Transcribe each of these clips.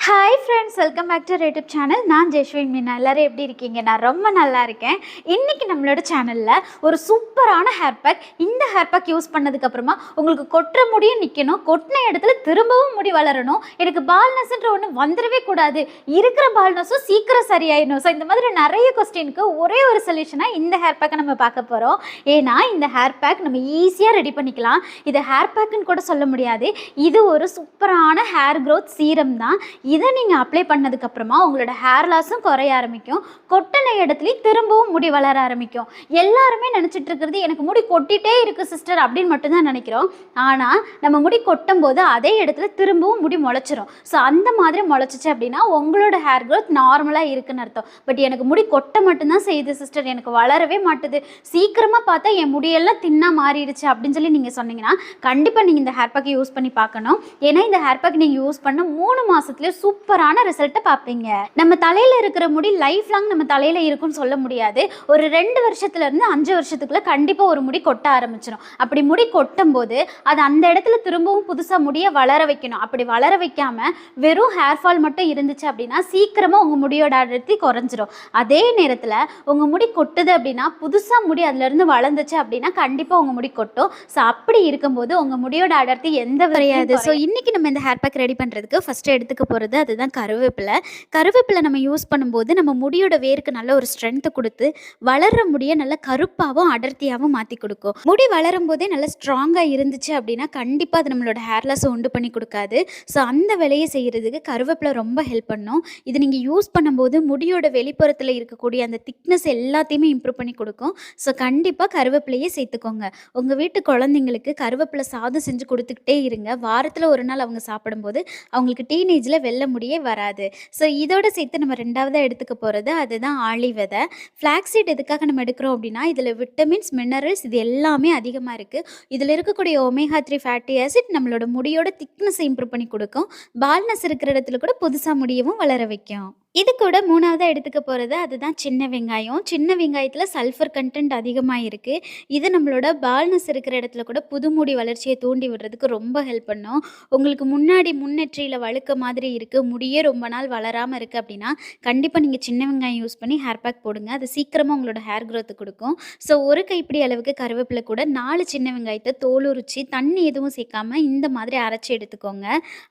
Hi friends, welcome back to YouTube channel. நான் ஜெய்ஸ்வின் மீனா. எல்லோரும் எப்படி இருக்கீங்க? நான் ரொம்ப நல்லா இருக்கேன். இன்றைக்கி நம்மளோட சேனலில் ஒரு சூப்பரான ஹேர் பேக். இந்த ஹேர் பேக் யூஸ் பண்ணதுக்கப்புறமா உங்களுக்கு கொட்டுற முடியும் நிற்கணும், கொட்டின இடத்துல திரும்பவும் முடி வளரணும், எனக்கு பால்னஸ்ன்ற ஒன்று வந்துடவே கூடாது, இருக்கிற பால்னஸும் சீக்கிரம் சரியாயிடணும். ஸோ இந்த மாதிரி நிறைய கொஸ்டினுக்கு ஒரே ஒரு சொல்யூஷனாக இந்த ஹேர் பேக்கை நம்ம பார்க்க போகிறோம். ஏன்னா இந்த ஹேர் பேக் நம்ம ஈஸியாக ரெடி பண்ணிக்கலாம். இது ஹேர் பேக்குன்னு கூட சொல்ல முடியாது, இது ஒரு சூப்பரான ஹேர் க்ரோத் சீரம் தான். இதை நீங்கள் அப்ளை பண்ணதுக்கப்புறமா உங்களோட ஹேர் லாஸும் குறைய ஆரம்பிக்கும், கொட்டின இடத்துலையும் திரும்பவும் முடி வளர ஆரம்பிக்கும். எல்லாருமே நினச்சிட்டு இருக்கிறது எனக்கு முடி கொட்டிகிட்டே இருக்குது சிஸ்டர் அப்படின்னு மட்டும்தான் நினைக்கிறோம். ஆனால் நம்ம முடி கொட்டும் போது அதே இடத்துல திரும்பவும் முடி முளைச்சிரும். ஸோ அந்த மாதிரி முளைச்சிச்சு அப்படின்னா உங்களோட ஹேர் க்ரோத் நார்மலாக இருக்குன்னு அர்த்தம். பட் எனக்கு முடி கொட்ட மட்டும்தான் செய்யுது சிஸ்டர், எனக்கு வளரவே மாட்டுது, சீக்கிரமாக பார்த்தா என் முடியெல்லாம் தின்னா மாறிடுச்சு அப்படின்னு சொல்லி நீங்கள் சொன்னீங்கன்னா கண்டிப்பாக நீங்கள் இந்த ஹேர் பேக்கை யூஸ் பண்ணி பார்க்கணும். ஏன்னா இந்த ஹேர் பேக் நீங்கள் யூஸ் பண்ண 3 மாதத்துலேயே சூப்பரான ரிசல்ட்டை பார்ப்பீங்க. நம்ம தலையில் இருக்கிற முடி லைஃப் லாங் நம்ம தலையில் இருக்குன்னு சொல்ல முடியாது. ஒரு 2 வருஷத்துலேருந்து 5 வருஷத்துக்குள்ள கண்டிப்பாக ஒரு முடி கொட்ட ஆரம்பிச்சிடும். அப்படி முடி கொட்டும் போது அது அந்த இடத்துல திரும்பவும் புதுசாக முடியை வளர வைக்கணும். அப்படி வளர வைக்காமல் வெறும் ஹேர் ஃபால் மட்டும் இருந்துச்சு அப்படின்னா சீக்கிரமாக உங்கள் முடியோட அடர்த்தி குறைஞ்சிரும். அதே நேரத்தில் உங்கள் முடி கொட்டுது அப்படின்னா புதுசாக முடி அதுலேருந்து வளர்ந்துச்சு அப்படின்னா கண்டிப்பாக உங்கள் முடி கொட்டும். ஸோ அப்படி இருக்கும்போது உங்கள் முடியோட அடர்த்தி எந்த வரையாது. ஸோ இன்றைக்கி நம்ம இந்த ஹேர் பேக் ரெடி பண்ணுறதுக்கு ஃபஸ்ட்டு எடுத்துக்க போகிறது அதுதான் கருவேப்பிலை நம்ம யூஸ் பண்ணும்போது நம்ம முடியோட வேருக்கு நல்ல ஒரு ஸ்ட்ரென்த்தை கொடுத்து வளர்ற முடியை நல்லா கருப்பாகவும் அடர்த்தியாகவும் மாற்றி கொடுக்கும். முடி வளரும் போதே நல்லா ஸ்ட்ராங்காக இருந்துச்சு அப்படின்னா கண்டிப்பாக அது நம்மளோட ஹேர் லாஸை உண்டு பண்ணி கொடுக்காது. ஸோ அந்த வேலையை செய்கிறதுக்கு கருவேப்பிலை ரொம்ப ஹெல்ப் பண்ணும். இது நீங்கள் யூஸ் பண்ணும்போது முடியோட வெளிப்புறத்தில் இருக்கக்கூடிய அந்த திக்னஸ் எல்லாத்தையுமே இம்ப்ரூவ் பண்ணி கொடுக்கும். ஸோ கண்டிப்பாக கருவேப்பிலையே சேர்த்துக்கோங்க. உங்கள் வீட்டு குழந்தைங்களுக்கு கருவேப்பிலை சாதம் செஞ்சு கொடுத்துக்கிட்டே இருங்க. வாரத்தில் ஒரு நாள் அவங்க சாப்பிடும்போது அவங்களுக்கு டீனேஜில் வெள்ளை முடியே வராது. ஸோ இதோட சேர்த்து நம்ம 2ஆவதாக எடுத்துக்க போகிறது அதுதான் ஆளி விதை. ஃப்ளாக்ஸீட் எதுக்காக நம்ம எடுக்கிறோம் அப்படின்னா இதில் விட்டமின்ஸ், மினரல்ஸ் இது எல்லாமே அதிகமாக இருக்குது. இதில் இருக்கக்கூடிய ஒமேகா 3 ஃபேட்டி ஆசிட் நம்மளோட முடியோட திக்னஸை இம்ப்ரூவ் பண்ணி கொடுக்கும். பால்னஸ் இருக்கிற இடத்துல கூட புதுசாக முடியவும் வளர வைக்கும். இது கூட 3ஆவதாக எடுத்துக்க போகிறது அதுதான் சின்ன வெங்காயம். சின்ன வெங்காயத்தில் சல்ஃபர் கண்டென்ட் அதிகமாக இருக்குது. இது நம்மளோட பால்னஸ் இருக்கிற இடத்துல கூட புது முடி வளர்ச்சியை தூண்டி விடுறதுக்கு ரொம்ப ஹெல்ப் பண்ணும். உங்களுக்கு முன்னாடி முன்னெற்றியில் வழுக்க மாதிரி இருக்குது, முடியே ரொம்ப நாள் வளராமல் இருக்குது அப்படின்னா கண்டிப்பாக நீங்கள் சின்ன வெங்காயம் யூஸ் பண்ணி ஹேர் பேக் போடுங்க. அது சீக்கிரமாக உங்களோட ஹேர் க்ரோத்து கொடுக்கும். ஸோ ஒரு கைப்பிடி அளவுக்கு கருவேப்பிலை கூட 4 சின்ன வெங்காயத்தை தோல் உரித்து தண்ணி எதுவும் சேர்க்காமல் இந்த மாதிரி அரைச்சி எடுத்துக்கோங்க.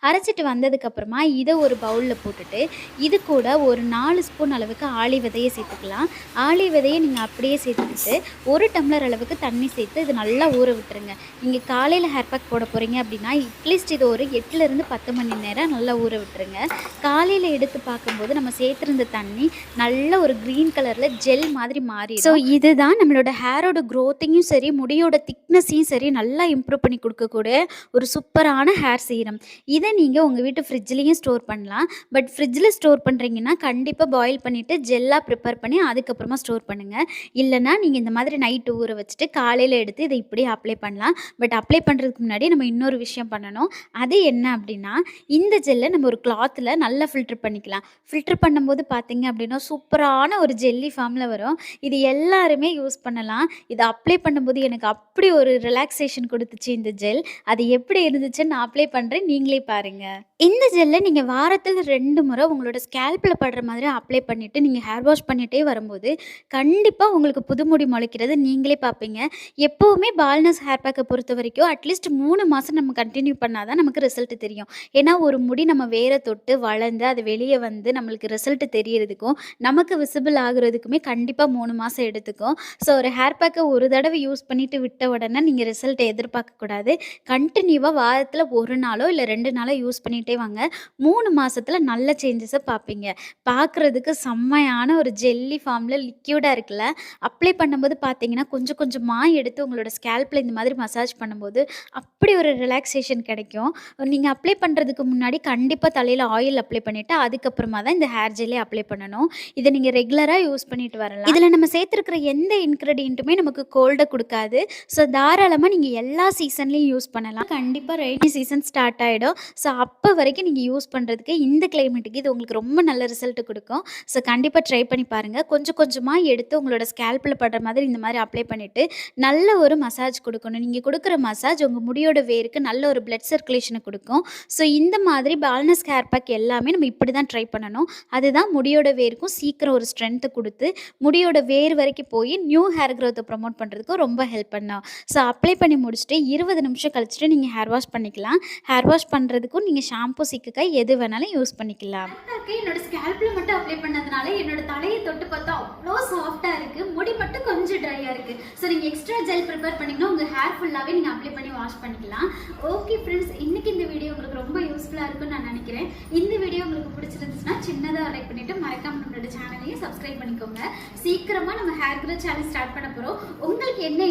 அரைச்சிட்டு வந்ததுக்கப்புறமா இதை ஒரு பவுலில் போட்டுட்டு இது கூட ஒரு 4 ஸ்பூன் அளவுக்கு ஆளி விதையை சேர்த்துக்கலாம். ஆளி விதையை நீங்கள் அப்படியே சேர்த்துக்கிட்டு 1 டம்ளர் அளவுக்கு தண்ணி சேர்த்து இது நல்லா ஊற விட்டுருங்க. நீங்கள் காலையில் ஹேர் பேக் போட போகிறீங்க அப்படின்னா அட்லீஸ்ட் இது ஒரு 8லேருந்து 10 மணி நேரம் நல்லா ஊற விட்டுருங்க. காலையில் எடுத்து பார்க்கும்போது நம்ம சேர்த்துருந்த தண்ணி நல்ல ஒரு க்ரீன் கலரில் ஜெல் மாதிரி மாறி. ஸோ இதுதான் நம்மளோட ஹேரோட க்ரோத்திங்கும் சரி முடியோட திக்னஸையும் சரி நல்லா இம்ப்ரூவ் பண்ணி கொடுக்கக்கூடிய ஒரு சூப்பரான ஹேர் சீரம். இதை நீங்கள் உங்கள் வீட்டு ஃப்ரிட்ஜ்லேயும் ஸ்டோர் பண்ணலாம். பட் ஃப்ரிட்ஜில் ஸ்டோர் பண்ணுறீங்கன்னா கண்டிப்பாக பாயில் பண்ணிவிட்டு ஜெல்லாக ப்ரிப்பேர் பண்ணி அதுக்கப்புறமா ஸ்டோர் பண்ணுங்கள். இல்லைனா நீங்கள் இந்த மாதிரி நைட்டு ஊற வச்சுட்டு காலையில் எடுத்து இதை இப்படியே அப்ளை பண்ணலாம். பட் அப்ளை பண்ணுறதுக்கு முன்னாடி நம்ம இன்னொரு விஷயம் பண்ணணும். அது என்ன அப்படின்னா இந்த ஜெல்லை நம்ம ஒரு கிளாத்தில் நல்லா ஃபில்டர் பண்ணிக்கலாம். ஃபில்டர் பண்ணும்போது பார்த்தீங்க அப்படின்னா சூப்பரான ஒரு ஜெல்லி ஃபார்மில் வரும். இது எல்லாருமே யூஸ் பண்ணலாம். இதை அப்ளை பண்ணும்போது எனக்கு அப்படி ஒரு ரிலாக்ஸேஷன் கொடுத்துச்சு இந்த ஜெல். அது எப்படி இருந்துச்சுன்னு நான் அப்ளை பண்ணுறேன், நீங்களே பாருங்கள். இந்த ஜெல்லை நீங்கள் வாரத்தில் 2 முறை உங்களோட ஸ்கேல்பில் படுற மாதிரி அப்ளை பண்ணிவிட்டு நீங்கள் ஹேர் வாஷ் பண்ணிகிட்டே வரும்போது கண்டிப்பாக உங்களுக்கு புதுமுடி முளைக்கிறது நீங்களே பார்ப்பீங்க. எப்போவுமே பால்னஸ் ஹேர் பேக்கை பொறுத்த வரைக்கும் அட்லீஸ்ட் 3 மாதம் நம்ம கண்டினியூ பண்ணால் தான் நமக்கு ரிசல்ட் தெரியும். ஏன்னா ஒரு முடி நம்ம வேரை தொட்டு வளர்ந்து அது வெளியே வந்து நம்மளுக்கு ரிசல்ட் தெரியறதுக்கும் நமக்கு விசிபிள் ஆகுறதுக்குமே கண்டிப்பாக 3 மாதம் எடுத்துக்கும். ஸோ ஒரு ஹேர் பேக்கை ஒரு தடவை யூஸ் பண்ணிவிட்டு விட்ட உடனே நீங்கள் ரிசல்ட்டை எதிர்பார்க்கக்கூடாது. கண்டினியூவாக வாரத்தில் 1 நாளோ இல்லை 2 நாளோ யூஸ் பண்ணிகிட்டே வாங்க. 3 மாதத்தில் நல்ல சேஞ்சஸை பார்ப்பீங்க. பார்க்குறதுக்கு செம்மையான ஒரு ஜெல்லி ஃபார்மில் லிக்யூடாக இருக்குல்ல. அப்ளை பண்ணும்போது பார்த்தீங்கன்னா கொஞ்சம் கொஞ்சமாக எடுத்து உங்களோட ஸ்கேல்பில் இந்த மாதிரி மசாஜ் பண்ணும்போது அப்படி ஒரு ரிலாக்ஸேஷன் கிடைக்கும். நீங்கள் அப்ளை பண்ணுறதுக்கு முன்னாடி கண்டிப்பாக தலையில் ஆயில் அப்ளை பண்ணிவிட்டு அதுக்கப்புறமா தான் இந்த ஹேர் ஜெல்லே அப்ளை பண்ணணும். இதை நீங்கள் ரெகுலராக யூஸ் பண்ணிட்டு வரலாம். இதில் நம்ம சேர்த்துருக்கிற எந்த இன்க்ரீடியண்ட்டுமே நமக்கு கோல்டை கொடுக்காது. ஸோ தாராளமாக நீங்கள் எல்லா சீசன்லேயும் யூஸ் பண்ணலாம். கண்டிப்பாக ரெய்னி சீசன் ஸ்டார்ட் ஆகிடும். ஸோ அப்போ வரைக்கும் நீங்கள் யூஸ் பண்ணுறதுக்கு இந்த கிளைமேட்டுக்கு இது உங்களுக்கு ரொம்ப நல்ல நல்ல ரிசல்ட் கொடுக்கும். ஸோ கண்டிப்பாக ட்ரை பண்ணி பாருங்கள். கொஞ்சம் கொஞ்சமாக எடுத்து உங்களோட ஸ்கேல்பில் படுற மாதிரி இந்த மாதிரி அப்ளை பண்ணிவிட்டு நல்ல ஒரு மசாஜ் கொடுக்கணும். நீங்கள் கொடுக்குற மசாஜ் உங்கள் முடியோட வேருக்கு நல்ல ஒரு பிளட் சர்க்குலேஷனை கொடுக்கும். ஸோ இந்த மாதிரி பால்னஸ் ஹேர் பேக் எல்லாமே நம்ம இப்படி தான் ட்ரை பண்ணணும். அதுதான் முடியோட வேருக்கும் சீக்கிரம் ஒரு ஸ்ட்ரென்த்தை கொடுத்து முடியோட வேர் வரைக்கும் போய் நியூ ஹேர் க்ரோத்தை ப்ரமோட் பண்ணுறதுக்கு ரொம்ப ஹெல்ப் பண்ணும். ஸோ அப்ளை பண்ணி முடிச்சுட்டு 20 நிமிஷம் கழிச்சுட்டு நீங்கள் ஹேர் வாஷ் பண்ணிக்கலாம். ஹேர் வாஷ் பண்ணுறதுக்கும் நீங்கள் ஷாம்பு சிக்குக்காய் எது வேணாலும் யூஸ் பண்ணிக்கலாம். என்னோட ஸ்கேல்பில் மட்டும் அப்ளை பண்ணதுனால என்னோட தலையை தொட்டு பார்த்தா அவ்வளோ சாஃப்டாக இருக்குது. முடி மட்டும் கொஞ்சம் ட்ரையாக இருக்குது. ஸோ நீங்கள் எக்ஸ்ட்ரா ஜெல் ப்ரிப்பேர் பண்ணிங்கன்னா உங்கள் ஹேர் ஃபுல்லாகவே நீங்கள் அப்ளை பண்ணி வாஷ் பண்ணிக்கலாம். ஓகே ஃப்ரெண்ட்ஸ், இன்றைக்கி இந்த வீடியோ உங்களுக்கு ரொம்ப யூஸ்ஃபுல்லாக இருக்குன்னு நான் நினைக்கிறேன். இந்த வீடியோ உங்களுக்கு பிடிச்சிருந்துச்சுன்னா சின்னதாக லைக் பண்ணிவிட்டு மறக்காம நம்மளோட சேனலையும் சப்ஸ்கிரைப் பண்ணிக்கோங்க. சீக்கிரமாக நம்ம ஹேர் க்ரோ சேனல் ஸ்டார்ட் பண்ண போகிறோம். உங்களுக்கு என்ன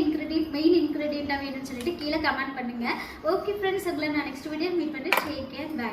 மெயின் இன்க்ரீடியண்ட்டாக வேணும்னு சொல்லிட்டு கீழே கமெண்ட் பண்ணுங்கள். ஓகே ஃப்ரெண்ட்ஸ், உங்களை நான் நெக்ஸ்ட் வீடியோ மீட் பண்ணி டேக் கேர், பை.